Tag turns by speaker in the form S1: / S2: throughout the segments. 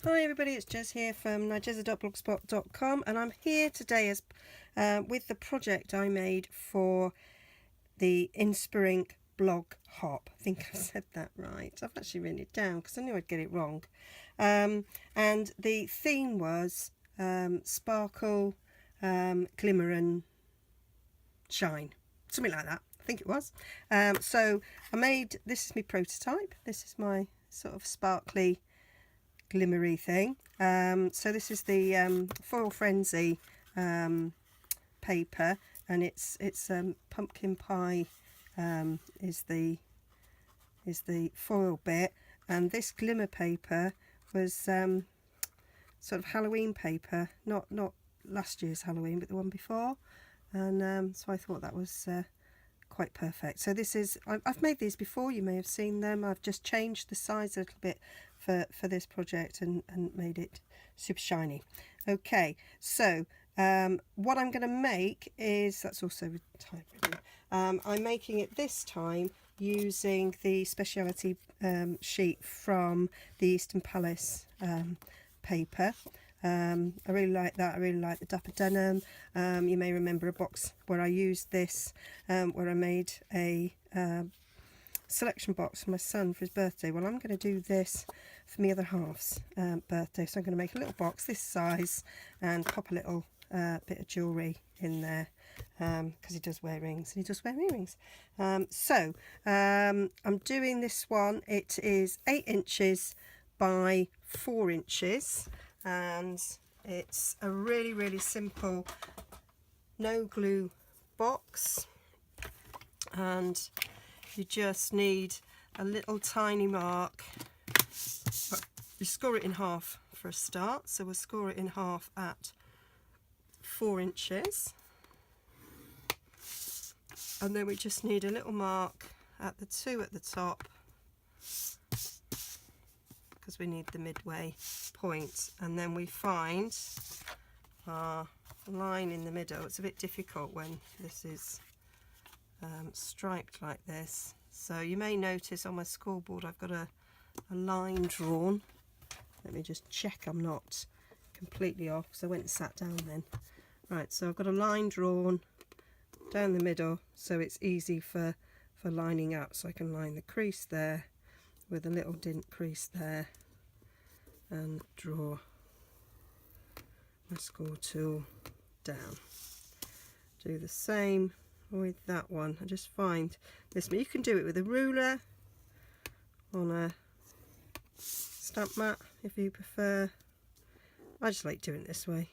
S1: Hi everybody, it's Jez here from Nigezza.blogspot.com, and I'm here today as with the project I made for the InspirINK blog hop. I think I said that right. I've actually written it down because I knew I'd get it wrong. And the theme was sparkle, glimmer and shine. Something like that. I think it was. So I made, this is my prototype. This is my sort of sparkly glimmery thing. So this is the Foil Frenzy paper, and it's pumpkin pie is the foil bit, and this glimmer paper was sort of Halloween paper, not last year's Halloween but the one before, and so I thought that was quite perfect. So this is, I've made these before, you may have seen them. I've just changed the size a little bit for this project and made it super shiny. Okay, so what I'm going to make is, that's also typewritten, I'm making it this time using the speciality sheet from the Eastern Palace paper. I really like that. I really like the Dapper Denim. You may remember a box where I used this, where I made a selection box for my son for his birthday. Well, I'm going to do this for my other half's birthday, so I'm going to make a little box this size and pop a little bit of jewellery in there, because he does wear rings and he does wear earrings. So I'm doing this one. It is 8 inches by 4 inches, and it's a really simple no glue box, and you just need a little tiny mark. You score it in half for a start, so we'll score it in half at 4 inches, and then we just need a little mark at the 2 at the top, because we need the midway point, and then we find our line in the middle. It's a bit difficult when this is striped like this, so you may notice on my scoreboard I've got a line drawn. Let me just check I'm not completely off, so I went and sat down then. Right, so I've got a line drawn down the middle, so it's easy for lining up, so I can line the crease there with a little dint crease there and draw my score tool down. Do the same with that one. I just find this, you can do it with a ruler, on a stamp mat if you prefer. I just like doing it this way.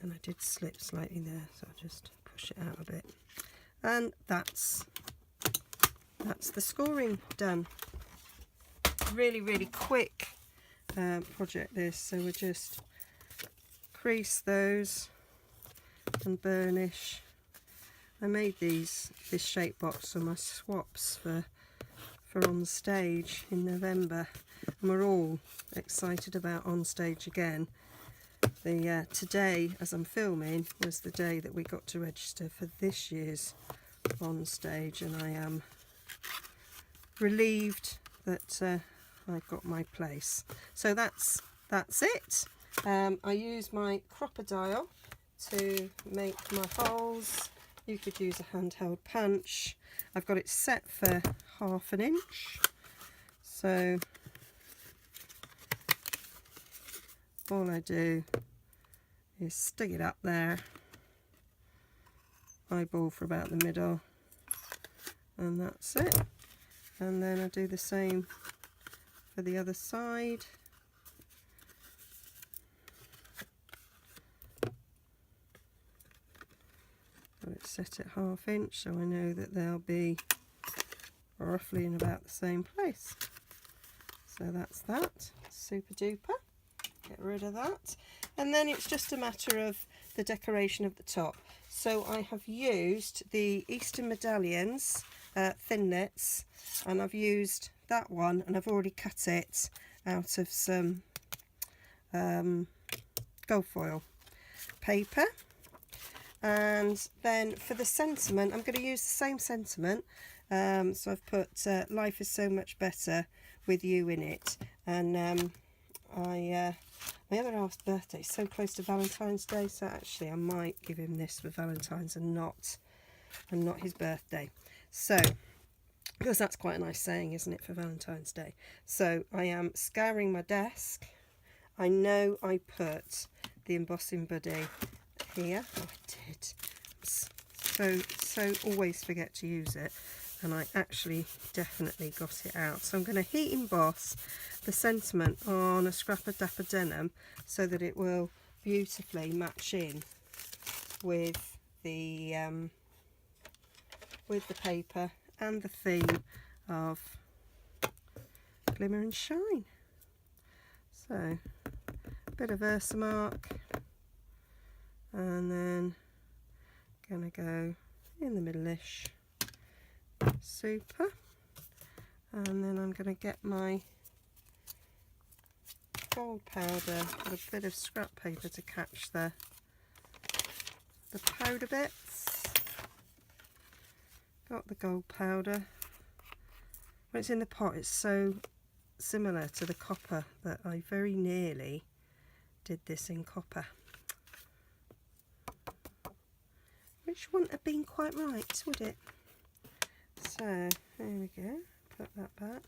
S1: And I did slip slightly there, so I'll just push it out a bit. And that's the scoring done. Really quick project this, so we'll just crease those and burnish. I made this shape box for my swaps for on stage in November, and we're all excited about on stage again. Today, as I'm filming, was the day that we got to register for this year's on stage, and I am relieved that I've got my place. So that's it. I use my crocodile to make my holes. You could use a handheld punch. I've got it set for 1/2 inch, so all I do is stick it up there, eyeball for about the middle, and that's it. And then I do the same for the other side. Got it set at 1/2 inch, so I know that they'll be roughly in about the same place. So that's that. Super duper. Get rid of that. And then it's just a matter of the decoration of the top. So I have used the Eastern Medallions thin knits, and I've used that one, and I've already cut it out of some gold foil paper. And then for the sentiment, I'm going to use the same sentiment. So I've put life is so much better with you in it. And my other half's birthday is so close to Valentine's Day, so actually I might give him this for Valentine's and not his birthday. So, because that's quite a nice saying, isn't it, for Valentine's Day? So I am scouring my desk. I know I put the embossing buddy here. Oh, I did. So always forget to use it, and I actually definitely got it out. So I'm going to heat emboss the sentiment on a scrap of dapper denim so that it will beautifully match in with the paper and the theme of Glimmer and Shine. So a bit of Versamark, and then gonna go in the middle-ish, super, and then I'm gonna get my gold powder with a bit of scrap paper to catch the powder bits. Got the gold powder. When it's in the pot, it's so similar to the copper that I very nearly did this in copper, which wouldn't have been quite right, would it? So there we go, put that back.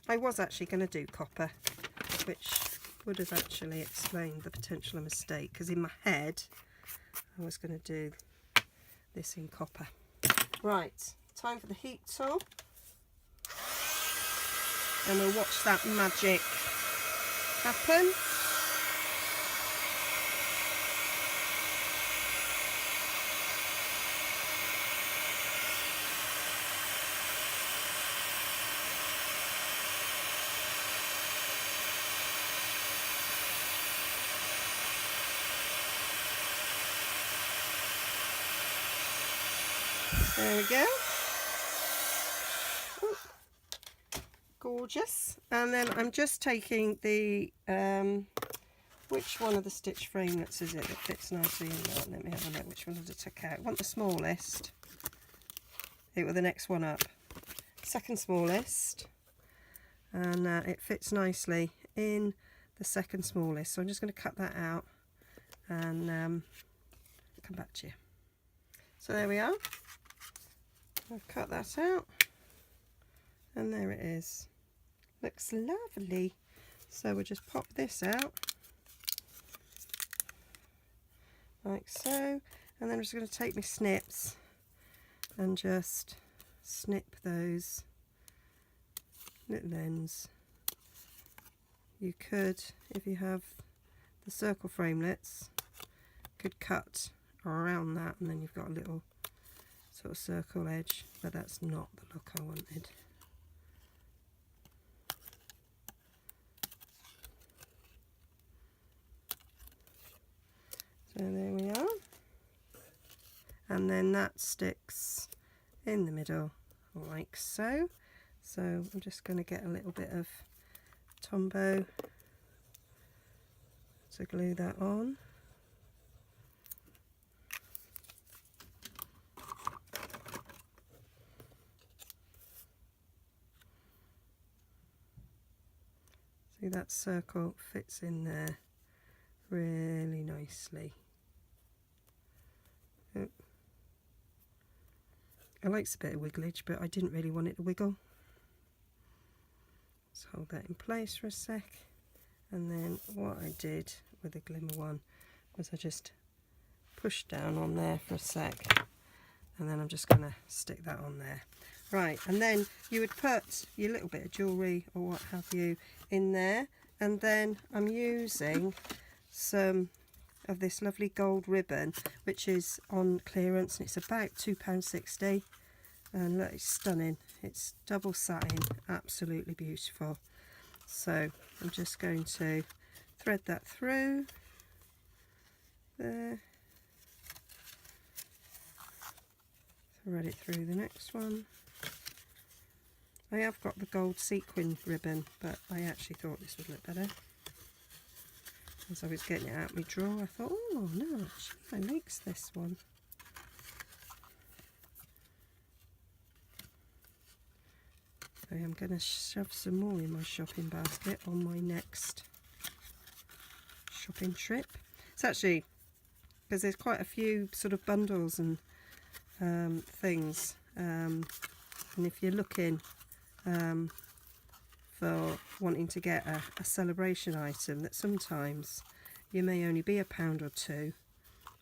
S1: I was actually going to do copper, which would have actually explained the potential mistake, because in my head I was going to do this in copper. Right, time for the heat tool, and we'll watch that magic happen. There we go. Ooh, gorgeous. And then I'm just taking the, which one of the stitch framelits is it that fits nicely in there? Let me have a look. Which one did I take out? I want the smallest. It was the next one up. Second smallest. And it fits nicely in the second smallest. So I'm just going to cut that out and come back to you. So there we are. I've cut that out, and there it is. Looks lovely. So we'll just pop this out like so, and then I'm just going to take my snips and just snip those little ends. You could, if you have the circle framelits, could cut around that, and then you've got a little sort of circle edge, but that's not the look I wanted. So there we are, and then that sticks in the middle like so. So I'm just going to get a little bit of Tombow to glue that on. See, that circle fits in there really nicely. Oh. I likes a bit of wigglage, but I didn't really want it to wiggle. Let's hold that in place for a sec. And then what I did with the glimmer one was I just pushed down on there for a sec, and then I'm just going to stick that on there. Right, and then you would put your little bit of jewellery or what have you in there, and then I'm using some of this lovely gold ribbon, which is on clearance, and it's about £2.60, and look, it's stunning. It's double satin, absolutely beautiful. So I'm just going to thread that through there, thread it through the next one. I have got the gold sequin ribbon, but I actually thought this would look better. As I was getting it out of my drawer, I thought, oh no, actually I likes this one. I am going to shove some more in my shopping basket on my next shopping trip. It's actually, because there's quite a few sort of bundles and things, and if you're looking for wanting to get a celebration item, that sometimes you may only be £1 or £2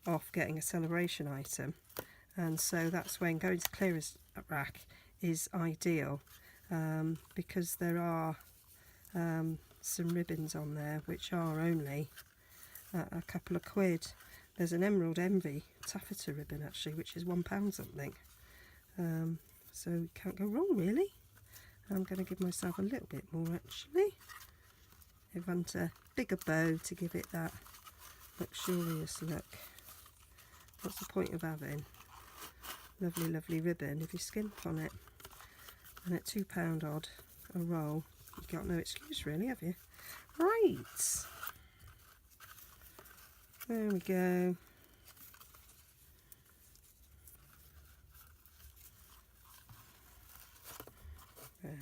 S1: off getting a celebration item, and so that's when going to clearance rack is ideal, because there are some ribbons on there which are only a couple of quid. There's an Emerald Envy taffeta ribbon actually, which is £1 something, so you can't go wrong really. I'm going to give myself a little bit more actually. I want a bigger bow to give it that luxurious look. What's the point of having lovely, lovely ribbon if you skimp on it? And at £2 odd a roll, you've got no excuse really, have you? Right, there we go. There.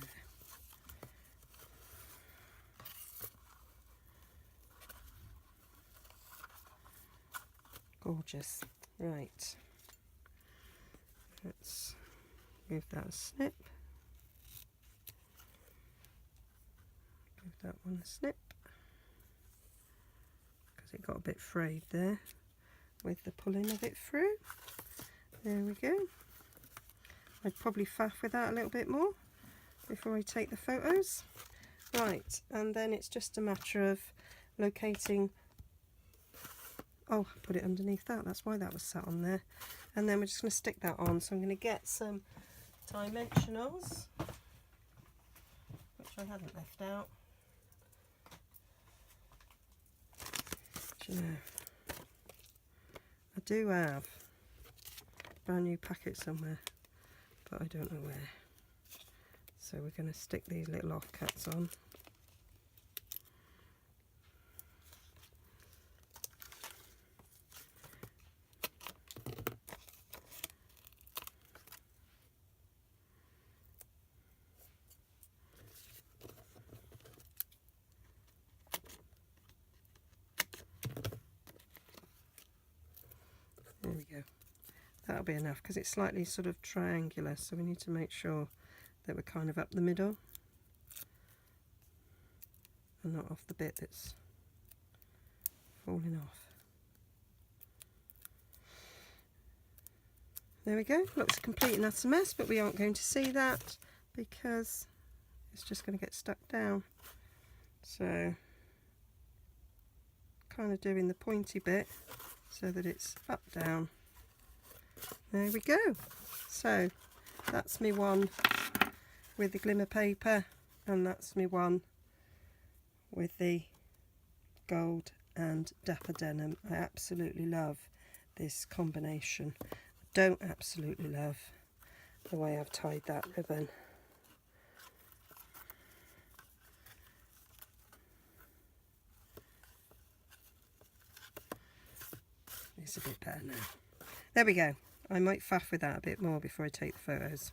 S1: Gorgeous. Right, let's give that a snip. Give that one a snip, because it got a bit frayed there with the pulling of it through. There we go. I'd probably faff with that a little bit more before I take the photos. Right, and then it's just a matter of locating. Oh, I put it underneath that, that's why that was sat on there. And then we're just going to stick that on. So I'm going to get some dimensionals, which I hadn't left out. Do you know, I do have a brand new packet somewhere, but I don't know where. So we're going to stick these little offcuts on. There we go. That'll be enough because it's slightly sort of triangular, so we need to make sure that we're kind of up the middle and not off the bit that's falling off. There we go. Looks complete and utter mess, but we aren't going to see that because it's just going to get stuck down. So kind of doing the pointy bit so that it's up down. There we go. So that's me one with the glimmer paper, and that's me one with the gold and dapper denim. I absolutely love this combination. I don't absolutely love the way I've tied that ribbon. It's a bit better now. There we go. I might faff with that a bit more before I take the photos.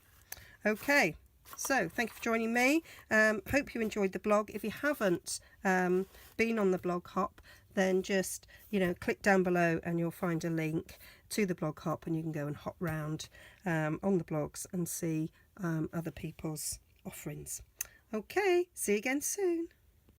S1: Okay, so thank you for joining me. Hope you enjoyed the blog. If you haven't been on the blog hop, then just, you know, click down below and you'll find a link to the blog hop, and you can go and hop round on the blogs and see other people's offerings. Okay, see you again soon.